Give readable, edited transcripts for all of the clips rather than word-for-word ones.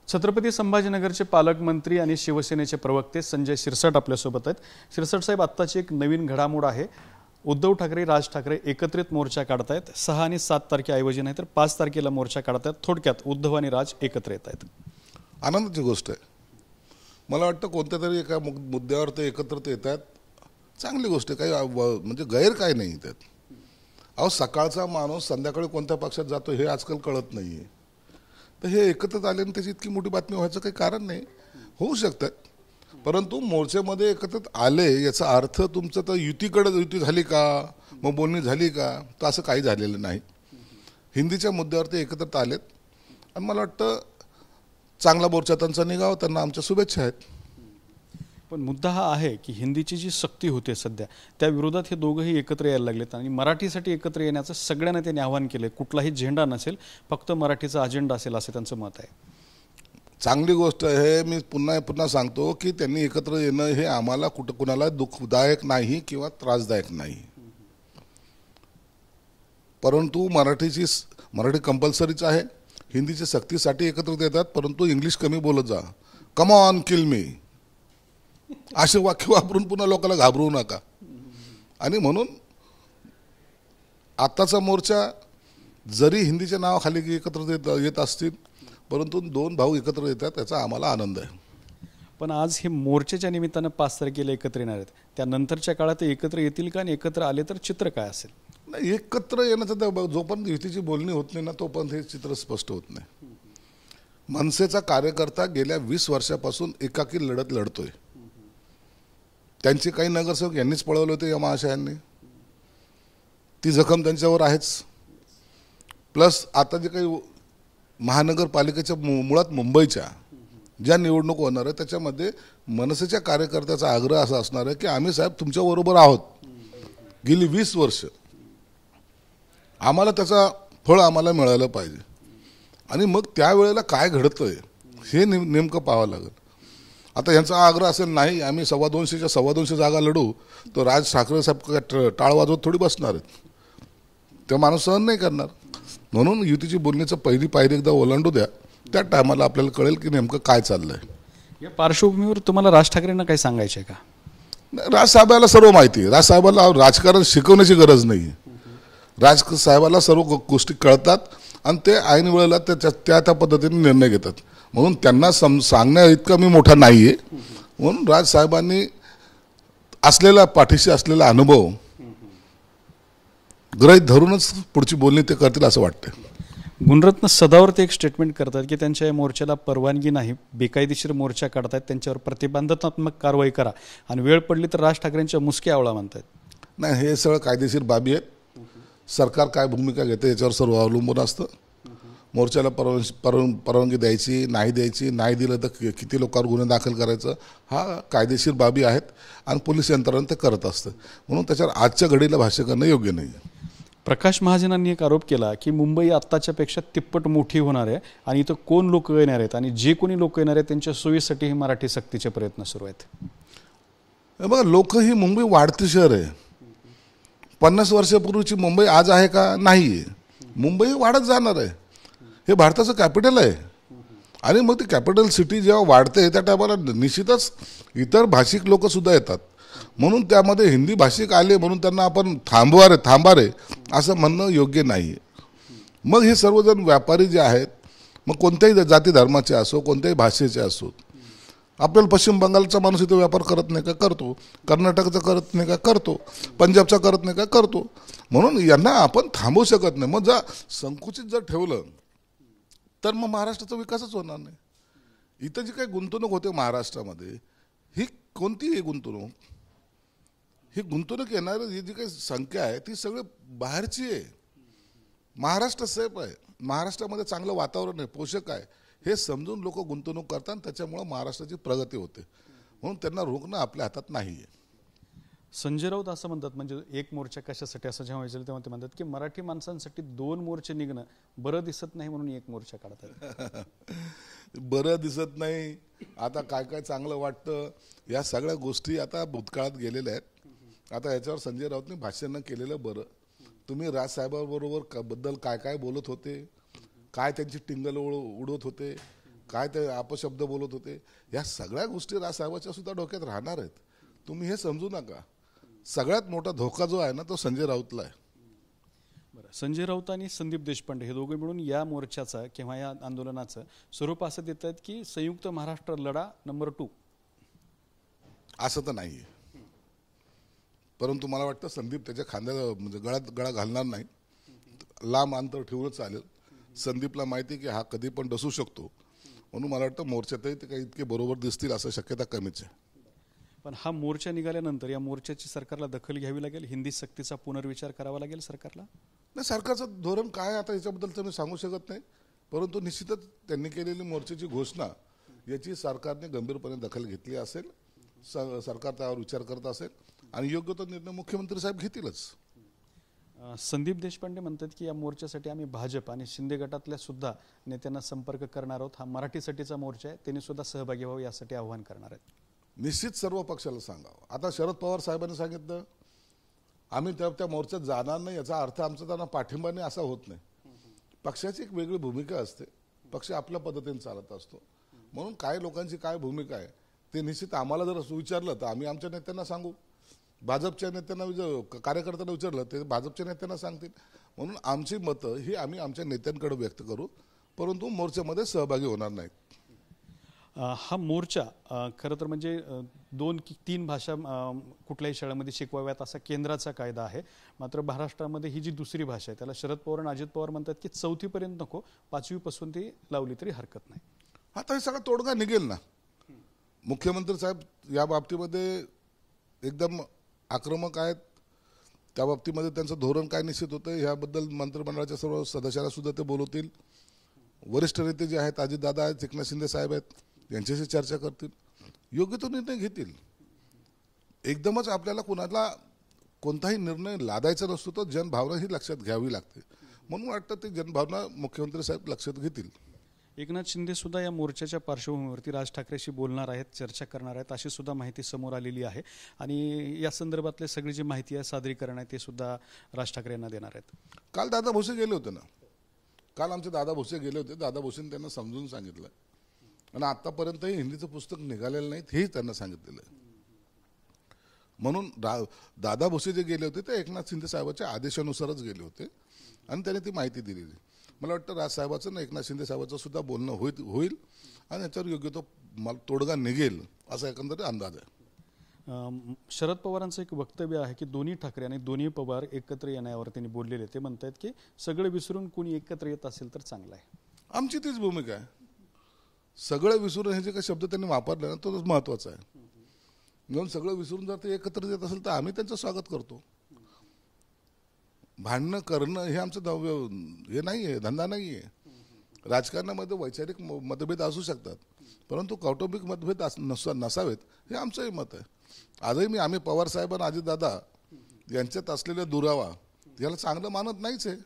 छत्रपती संभाजीनगरचे पालकमंत्री आणि शिवसेनेचे प्रवक्ते संजय शिरसाट आपल्यासोबत आहेत। शिरसाट साहेब, आत्ताची एक नवीन घडामोड आहे। उद्धव ठाकरे, राज ठाकरे एकत्रित मोर्चा काढतायत। 6 आणि 7 तारखेऐवजी नाही तर 5 तारखेला मोर्चा काढतायत। थोडक्यात उद्धव आणि राज एकत्र येत आहेत। आनंदाची गोष्ट आहे। मला वाटतं कोणत्या तरी एका मुद्द्यावर ते एकत्रित येत आहेत, चांगली गोष्ट आहे। काही म्हणजे गैर काय नाही त्यात। अहो, सकाळचा माणूस संध्याकाळी कोणत्या पक्षात जातो हे आजकाल कळत नाहीये। तर हे एकत्रित आले आणि त्याची इतकी मोठी बातमी व्हायचं काही कारण नाही। होऊ शकतं, परंतु मोर्चामध्ये एकत्रित आले याचा अर्थ तुमचं तर युती झाली का, मग बोलणी झाली का, तर असं काही झालेलं नाही। हिंदीच्या मुद्द्यावर ते एकत्रित आलेत आणि मला वाटतं चांगला मोर्चा त्यांचा निघावा, त्यांना आमच्या शुभेच्छा आहेत। पण मुद्दा हा आहे की हिंदीची जी सक्ती होते सध्या त्या विरोधात हे दोघंही एकत्र यायला लागलेत आणि मराठीसाठी एकत्र येण्याचं सगळ्यांना त्यांनी आवाहन केले। कुठलाही झेंडा नसेल, फक्त मराठीचा अजेंडा असेल असं त्यांचं मत आहे। चांगली गोष्ट आहे। मी पुन्हा सांगतो की त्यांनी एकत्र येणं हे आम्हाला कुणाला दुःखदायक नाही किंवा त्रासदायक नाही, परंतु मराठी कंपल्सरीच आहे। हिंदीची सक्तीसाठी एकत्रित येतात, परंतु इंग्लिश कमी बोलत जा। कम ऑन किल मी असे वाक्य वापरून पुन्हा लोकांना घाबरवू नका। आणि म्हणून आत्ताचा मोर्चा जरी हिंदीच्या नावाखाली एकत्र येत असतील, परंतु दोन भाऊ एकत्र येतात याचा आम्हाला आनंद आहे। पण आज हे मोर्चाच्या निमित्तानं 5 तारखेला एकत्र येणार आहेत, त्यानंतरच्या काळात एकत्र येतील का आणि एकत्र आले तर चित्र काय असेल? नाही, एकत्र येण्याचं जोपर्यंत युतीची बोलणी होत नाही ना तोपर्यंत हे चित्र स्पष्ट होत नाही। मनसेचा कार्यकर्ता गेल्या 20 वर्षापासून एकाकी लढत लढतोय। त्यांचे काही नगरसेवक यांनीच पळवले होते या महाशयांनी, ती जखम त्यांच्यावर आहेच। प्लस आता जे काही महानगरपालिकेच्या मुळात मुंबईच्या ज्या निवडणूक होणार आहे त्याच्यामध्ये मनसेच्या कार्यकर्त्याचा आग्रह असा असणार आहे की आम्ही साहेब तुमच्याबरोबर आहोत गेली 20 वर्ष, आम्हाला त्याचा फळ आम्हाला मिळालं पाहिजे। आणि मग त्यावेळेला काय घडतंय हे नेमकं पाहावं लागेल। आता यांचा आग्रह असेल नाही आम्ही 225 जागा लढू, तर राज ठाकरे साहेब टाळ वाजवत थोडी बसणार आहेत, ते माणूस सहन नाही करणार। म्हणून युतीची बोलणीचं पहिली पायरी एकदा ओलांडू द्या, त्या टायमाला आपल्याला कळेल की नेमकं काय चाललंय। या पार्श्वभूमीवर तुम्हाला राज ठाकरेंना काही सांगायचं आहे का? राजसाहेबाला सर्व माहिती आहे। राजसाहेबाला राजकारण शिकवण्याची गरज नाही। राजसाहेबाला सर्व गोष्टी कळतात आणि ते ऐन वेळेला त्या पद्धतीने निर्णय घेतात। म्हणून त्यांना सांगण्या इतका मी मोठा नाहीये। म्हणून राजसाहेबांनी पाठीशी असलेला अनुभव गृहीत धरूनच पुढची बोलणी ते करतील असं वाटतं। गुणरत्न सदावर ते एक स्टेटमेंट करतात की त्यांच्या या मोर्चाला परवानगी नाही, बेकायदेशीर मोर्चा काढतात, त्यांच्यावर प्रतिबंधात्मक कारवाई करा आणि वेळ पडली तर राज ठाकरेंच्या मुसक्या आवळा म्हणतात। नाही, हे सगळं कायदेशीर बाबी आहेत। सरकार काय भूमिका घेते याच्यावर सर्व अवलंबून असतं। मोर्चाला परवानगी द्यायची नाही दिलं तर किती लोकांवर गुन्हे दाखल करायचं, हा कायदेशीर बाबी आहेत आणि पोलीस यंत्रणा ते करत असतं। म्हणून त्याच्यावर आजच्या घडीला भाष्य करणं योग्य नाही। प्रकाश महाजनांनी एक आरोप केला की मुंबई आत्ताच्या पेक्षा तिप्पट मोठी होणार आहे आणि इथं कोण लोक येणार आहेत आणि जे कोणी लोक येणार आहेत त्यांच्या सोयीसाठी हे मराठी सक्तीचे प्रयत्न सुरू आहेत। बघा, लोक ही मुंबई वाढती शहर आहे। 50 वर्षापूर्वीची मुंबई आज आहे का? नाही। मुंबई वाढत जाणार आहे। हे भारताचं कॅपिटल आहे आणि मग ती कॅपिटल सिटी जेव्हा वाढते त्या टायमाला निश्चितच इतर भाषिक लोक सुद्धा येतात। म्हणून त्यामध्ये हिंदी भाषिक आले म्हणून त्यांना आपण थांबा रे असं म्हणणं योग्य नाही। मग हे सर्वजण व्यापारी जे आहेत, मग कोणत्याही जाती धर्माचे असो, कोणत्याही भाषेचे असो, आपल्याला पश्चिम बंगालचा माणूस इथं व्यापार करत नाही का? करतो। कर्नाटकचा करत नाही का? करतो। पंजाबचा करत नाही का? करतो। म्हणून यांना आपण थांबवू शकत नाही। मग जर संकुचित जर ठेवलं तर मग महाराष्ट्राचा विकासच होणार नाही। इथं जी काही गुंतवणूक होते महाराष्ट्रामध्ये, ही कोणती गुंतवणूक? ही गुंतवणूक येणारी जी काही संख्या आहे ती सगळी बाहेरची आहे। महाराष्ट्र सेफ आहे, महाराष्ट्रामध्ये चांगलं वातावरण आहे, पोषक आहे, हे समजून लोक गुंतवणूक करतात, त्याच्यामुळे महाराष्ट्राची प्रगती होते। म्हणून त्यांना रोखणं आपल्या हातात नाही आहे। संजय राऊत असं म्हणतात, म्हणजे एक मोर्चा कशासाठी असं जेव्हा विचारलं तेव्हा ते म्हणतात की मराठी माणसांसाठी 2 मोर्चे निघणं बरं दिसत नाही म्हणून एक मोर्चा काढतात। बरं दिसत नाही, आता काय चांगलं वाटतं, या सगळ्या गोष्टी आता भूतकाळात गेलेल्या आहेत। आता याच्यावर संजय राऊतने भाष्य न केलेलं बरं। तुम्ही राजसाहेबांबरोबर बद्दल काय बोलत होते, काय त्यांची टिंगल उडवत होते, काय ते अपशब्द बोलत होते, या सगळ्या गोष्टी राजसाहेबाच्या सुद्धा डोक्यात राहणार आहेत. तुम्ही हे समजू नका. सगळ्यात मोठा धोका जो आहे ना तो संजय राऊतला आहे. बरं, संजय राऊत आणि संदीप देशपांडे हे दोघे मिळून या मोर्चाचा किंवा या आंदोलनाचं स्वरूप असं देत आहेत की संयुक्त महाराष्ट्र लढा नंबर 2. असं तर नाही आहे. परंतु मला वाटतं संदीप त्याच्या खांद्याला म्हणजे गळ्यात गळा घालणार नाही. लांब अंतर ठेवूनच चालेल. संदीपला माहिती आहे की हा कधी पण डसू शकतो, म्हणून मला वाटतं मोर्चातही ते काही इतके बरोबर दिसतील असं शक्यता कमीच आहे. पण हा मोर्चा निघाल्यानंतर या मोर्चाची सरकारला दखल घ्यावी लागेल, हिंदी सक्तीचा पुनर्विचार करावा लागेल सरकारला. नाही, सरकारचं धोरण काय आता याच्याबद्दल तर मी सांगू शकत नाही. परंतु निश्चितच त्यांनी केलेली मोर्चाची घोषणा याची सरकारने गंभीरपणे दखल घेतली असेल. सरकार त्यावर विचार करत असेल आणि योग्य तो निर्णय मुख्यमंत्री साहेब घेतीलच. संदीप देशपांडे म्हणतात की या मोर्चासाठी आम्ही भाजप आणि शिंदे गटातल्या सुद्धा नेत्यांना संपर्क करणार आहोत. हा मराठीसाठीचा मोर्चा आहे, त्यांनी सुद्धा सहभागी व्हावं यासाठी आवाहन करणार आहेत. निश्चित सर्व पक्षाला सांगावं. आता शरद पवार साहेबांनी सांगितलं आम्ही त्या मोर्चात जाणार नाही, याचा अर्थ आमचा त्यांना पाठिंबा नाही असा होत नाही. पक्षाची एक वेगळी भूमिका असते, पक्ष आपल्या पद्धतीने चालत असतो. म्हणून काय लोकांची काय भूमिका आहे ते निश्चित आम्हाला जर विचारलं तर आम्ही आमच्या नेत्यांना सांगू. भाजपच्या नेत्यांना कार्यकर्त्यांना विचारलं ते भाजपच्या नेत्यांना सांगतील. म्हणून आमची मतं ही आम्ही आमच्या नेत्यांकडे व्यक्त करू, परंतु मोर्चामध्ये सहभागी होणार नाहीत. हा मोर्चा खरं तर म्हणजे 2-3 भाषा कुठल्याही शाळेमध्ये शिकवाव्यात असा केंद्राचा कायदा आहे. मात्र महाराष्ट्रामध्ये ही जी दुसरी भाषा आहे त्याला शरद पवार आणि अजित पवार म्हणतात की 4थीपर्यंत नको, 5वीपासून ती लावली तरी हरकत नाही. आता हे सगळा तोडगा निघेल ना. मुख्यमंत्री साहेब या बाबतीमध्ये एकदम आक्रमक आहेत. त्या बाबतीमध्ये त्यांचं धोरण काय निश्चित होतं याबद्दल मंत्रिमंडळाच्या सर्व सदस्यांना सुद्धा ते बोलवतील. वरिष्ठ नेते जे आहेत अजितदादा आहेत, एकनाथ शिंदे साहेब आहेत, यांच्याशी चर्चा करतील, योग्य तो निर्णय घेतील. एकदमच आपल्याला कुणाला कोणताही निर्णय लादायचा नसतो, तर जनभावना ही लक्षात घ्यावी लागते. म्हणून वाटतं ते जनभावना मुख्यमंत्री साहेब लक्षात घेतील. एकनाथ शिंदे सुद्धा या मोर्चाच्या पार्श्वभूमीवरती राज ठाकरेशी बोलणार आहेत, चर्चा करणार आहेत अशी सुद्धा माहिती समोर आलेली आहे. आणि या संदर्भातले सगळी जी माहिती आहे, सादरीकरण आहे, ते सुद्धा राज ठाकरे यांना देणार आहेत. काल दादा भोसे गेले होते ना. काल आमचे दादा भोसे गेले होते. दादा भोसेने त्यांना समजून सांगितलं आणि आतापर्यंतही हिंदीचं पुस्तक निघालेलं नाही हेही त्यांना सांगितलेलं आहे. म्हणून दादा भोसे जे गेले होते ते एकनाथ शिंदे साहेबांच्या आदेशानुसारच गेले होते आणि त्यांनी ती माहिती दिलेली. मला वाटतं राजसाहेबाचं ना एकनाथ शिंदे साहेबांचं सुद्धा बोलणं होईल आणि याच्यावर योग्य तो तोडगा निघेल असा एकंदरीत अंदाज आहे. शरद पवारांचं एक वक्तव्य आहे की दोन्ही ठाकरे आणि दोन्ही पवार एकत्र येण्यावर त्यांनी बोललेले. ते म्हणतात की सगळं विसरून कोणी एकत्र येत असेल तर चांगलं आहे. आमची तीच भूमिका आहे. सगळं विसरून हे जे काही शब्द त्यांनी वापरले ना तोच महत्वाचा आहे. म्हणून सगळं विसरून जर ते एकत्र येत असेल तर आम्ही त्यांचं स्वागत करतो. भांडणं करणं हे आमचं हे नाही आहे, धंदा नाही आहे. राजकारणामध्ये वैचारिक मतभेद असू शकतात, परंतु कौटुंबिक मतभेद नसावेत हे आमचंही मत आहे. आजही आम्ही पवार साहेब आणि अजितदादा यांच्यात असलेला दुरावा याला चांगलं मानत नाहीच आहे.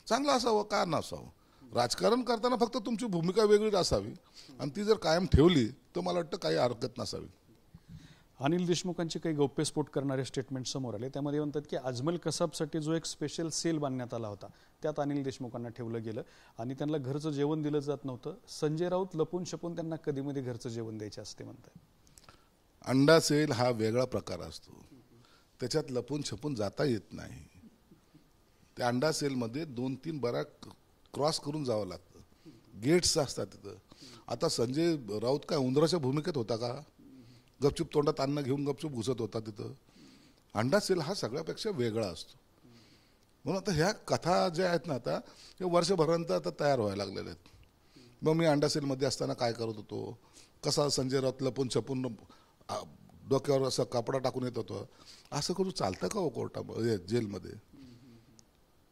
चांगलं असावं का नसावं. राजकारण करताना फक्त तुमची भूमिका वेगळी असावी आणि ती जर कायम ठेवली तर मला वाटतं काही हरकत नसावी. अनिल देशमुखांचे काही गौप्यस्फोट करणारे स्टेटमेंट समोर आले. त्यामध्ये म्हणतात की अजमल कसाबसाठी जो एक स्पेशल सेल बांधण्यात आला होता त्यात अनिल देशमुखांना ठेवलं गेलं आणि त्यांना घरचं जेवण दिलं जात नव्हतं. संजय राऊत लपून छपून त्यांना कधीमध्ये घरचं जेवण द्यायचे असते म्हणतात. अंडा सेल हा वेगळा प्रकार असतो, त्याच्यात लपून छपून जाता येत नाही. त्या अंडा सेलमध्ये 2-3 बारा क्रॉस करून जावं लागतं. गेट्स असतात तिथं. आता संजय राऊत काय उंदराच्या भूमिकेत होता का? गपचूप तोंडात अन्न घेऊन गपचूप घुसत होता तिथं. अंडा सेल हा सगळ्यापेक्षा वेगळा असतो. म्हणून आता ह्या कथा ज्या आहेत ना आता हे वर्षभरानंतर आता तयार व्हायला लागलेल्या आहेत. मग मी अंडा सेलमध्ये असताना काय करत होतो, कसा संजय राऊत लपून छपून डोक्यावर असं कापडा टाकून येत होतं, असं करून चालतं का हो कोर्टामध्ये जेलमध्ये?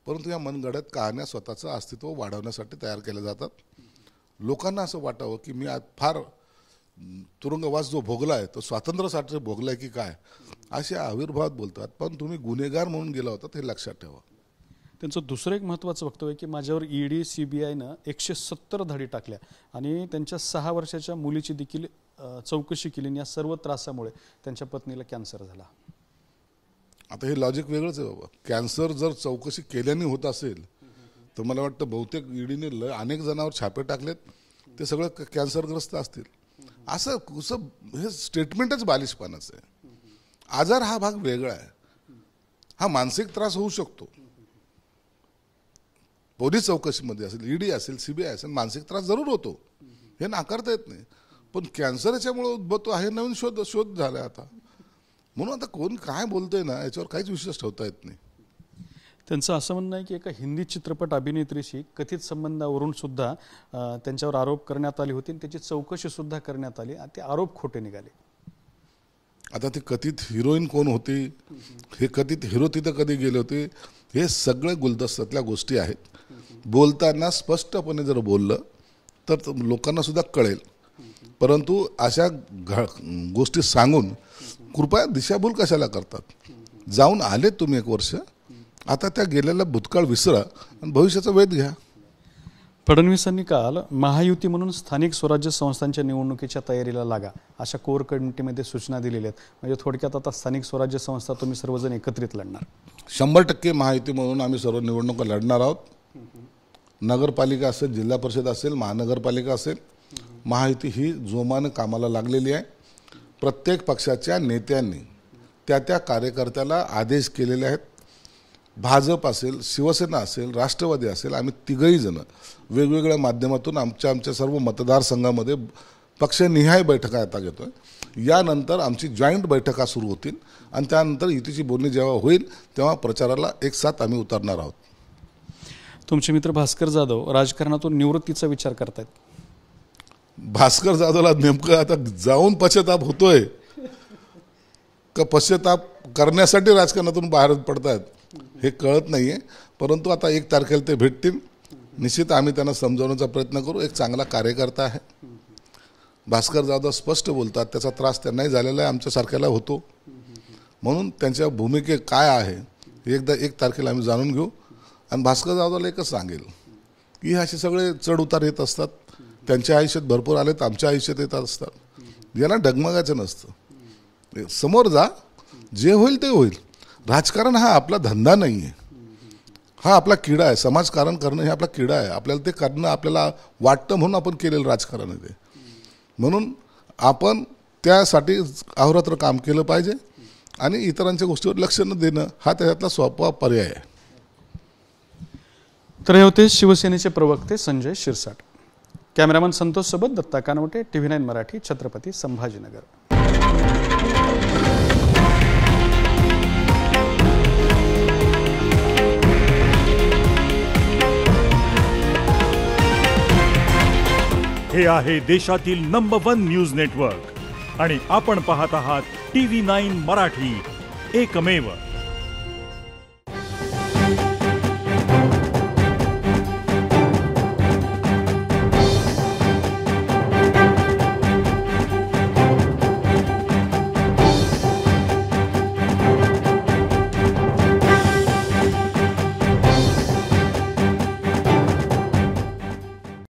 परंतु या मनगड्यात कहाण्या स्वतःचं अस्तित्व वाढवण्यासाठी तयार केल्या जातात. लोकांना असं वाटावं की मी आज फार तुरुंगवास जो भोगला आहे तो स्वातंत्र्यासाठी भोगलाय की काय, असे आविर्भावात बोलतात. पण तुम्ही गुन्हेगार म्हणून गेला होता हे लक्षात ठेवा. त्यांचं दुसरं एक महत्त्वाचं वक्तव्य की माझ्यावर ईडी CBIनं 170 धाडी टाकल्या आणि त्यांच्या 6 वर्षाच्या मुलीची देखील चौकशी केली. या सर्व त्रासामुळे त्यांच्या पत्नीला कॅन्सर झाला. आता हे लॉजिक वेगळंच आहे बाबा. कॅन्सर जर चौकशी केल्याने होत असेल तर मला वाटतं बहुतेक ईडीने अनेक जणांवर छापे टाकलेत ते सगळं कॅन्सरग्रस्त असतील. असं हे स्टेटमेंटच बालिशपणाचं आहे. आजार हा भाग वेगळा आहे. हा मानसिक त्रास होऊ शकतो. पोलीस चौकशीमध्ये असेल, ईडी असेल, सीबीआय असेल, मानसिक त्रास जरूर होतो, हे नाकारता येत नाही. पण कॅन्सर याच्यामुळे उद्भवतो आहे नवीन शोध झाला आता. म्हणून आता कोण काय बोलतोय ना याच्यावर काहीच विश्वास ठेवता येत नाही. त्यांचं असं म्हणणं आहे की एका हिंदी चित्रपट अभिनेत्रीशी कथित संबंधावरून सुद्धा त्यांच्यावर आरोप करण्यात आले होते, त्याची चौकशी सुद्धा करण्यात आली आणि ते आरोप खोटे निघाले. आता ती कथित हिरोईन कोण होती, हे कथित हिरो तिथं कधी गेले होते, हे सगळे गुलदस्त्यातल्या गोष्टी आहेत. बोलताना स्पष्टपणे जर बोललं तर लोकांना सुद्धा कळेल. परंतु अशा गोष्टी सांगून कृपया दिशाभूल कशाला करतात. जाऊन आले तुम्ही 1 वर्ष, आता त्या गेलेला भूतकाळ विसरा आणि भविष्याचा वेध घ्या. फडणवीसांनी काल महायुती म्हणून स्थानिक स्वराज्य संस्थांच्या निवडणुकीच्या तयारीला लागा अशा कोर कमिटीमध्ये सूचना दिलेल्या आहेत. म्हणजे थोडक्यात आता स्थानिक स्वराज्य संस्था तुम्ही सर्वजण एकत्रित लढणार. 100% महायुती म्हणून आम्ही सर्व निवडणुका लढणार आहोत. नगरपालिका असेल, जिल्हा परिषद असेल, महानगरपालिका असेल, महायुती ही जोमाने कामाला लागलेली आहे. प्रत्येक पक्षाच्या नेत्यांनी त्या कार्यकर्त्याला आदेश केलेले आहेत. भाजप असेल, शिवसेना असेल, राष्ट्रवादी असेल, आम्ही तिघही जण वेगवेगळ्या माध्यमातून आमच्या सर्व मतदारसंघामध्ये पक्षनिहाय बैठका आता घेतोय. यानंतर आमची जॉईंट बैठका सुरू होतील आणि त्यानंतर युतीची बोलणी जेव्हा होईल तेव्हा प्रचाराला एक साथ आम्ही उतरणार आहोत. तुमचे मित्र भास्कर जाधव राजकारणातून निवृत्तीचा विचार करतायत. भास्कर जाधवला नेमकं आता जाऊन पश्चाताप होतोय का पश्चाताप करण्यासाठी राजकारणातून बाहेर पडतायत हे कळत नाहीये. परंतु आता 1 तारखेला ते भेटतील. निश्चित आम्ही त्यांना समजावण्याचा प्रयत्न करू. एक चांगला कार्यकर्ता आहे. भास्कर जाधव स्पष्ट बोलतात. त्याचा त्रास त्यांनाही झालेला आहे, आमच्यासारख्याला होतो. म्हणून त्यांच्या भूमिके काय आहे एकदा 1 तारखेला आम्ही जाणून घेऊ. आणि भास्कर जाधवला एकच सांगेल की हे असे सगळे चढ उतार येत असतात. त्यांच्या आयुष्यात भरपूर आले तर आमच्या आयुष्यात येत असतात. यांना डगमगायचं नसतं. समोर जा, जे होईल ते होईल. राजकारण हा आपला धंदा नाही आहे, हा आपला किडा आहे. समाजकारण करणं हे आपला किडा आहे. आपल्याला ते करणं आपल्याला वाटतं म्हणून आपण केलेलं राजकारण आहे ते. म्हणून आपण त्यासाठी अहोरात्र काम केलं पाहिजे आणि इतरांच्या गोष्टीवर लक्ष न देणं हा त्याच्यातला सोपा पर्याय आहे. तर हे होते शिवसेनेचे प्रवक्ते संजय शिरसाट. कॅमेरामन संतोष सोबत दत्ता कानवटे, TV9 मराठी, छत्रपती संभाजीनगर. हे आहे देशातील नंबर 1 न्यूज नेटवर्क आणि आपण पाहत आहात TV9 मराठी, एकमेव.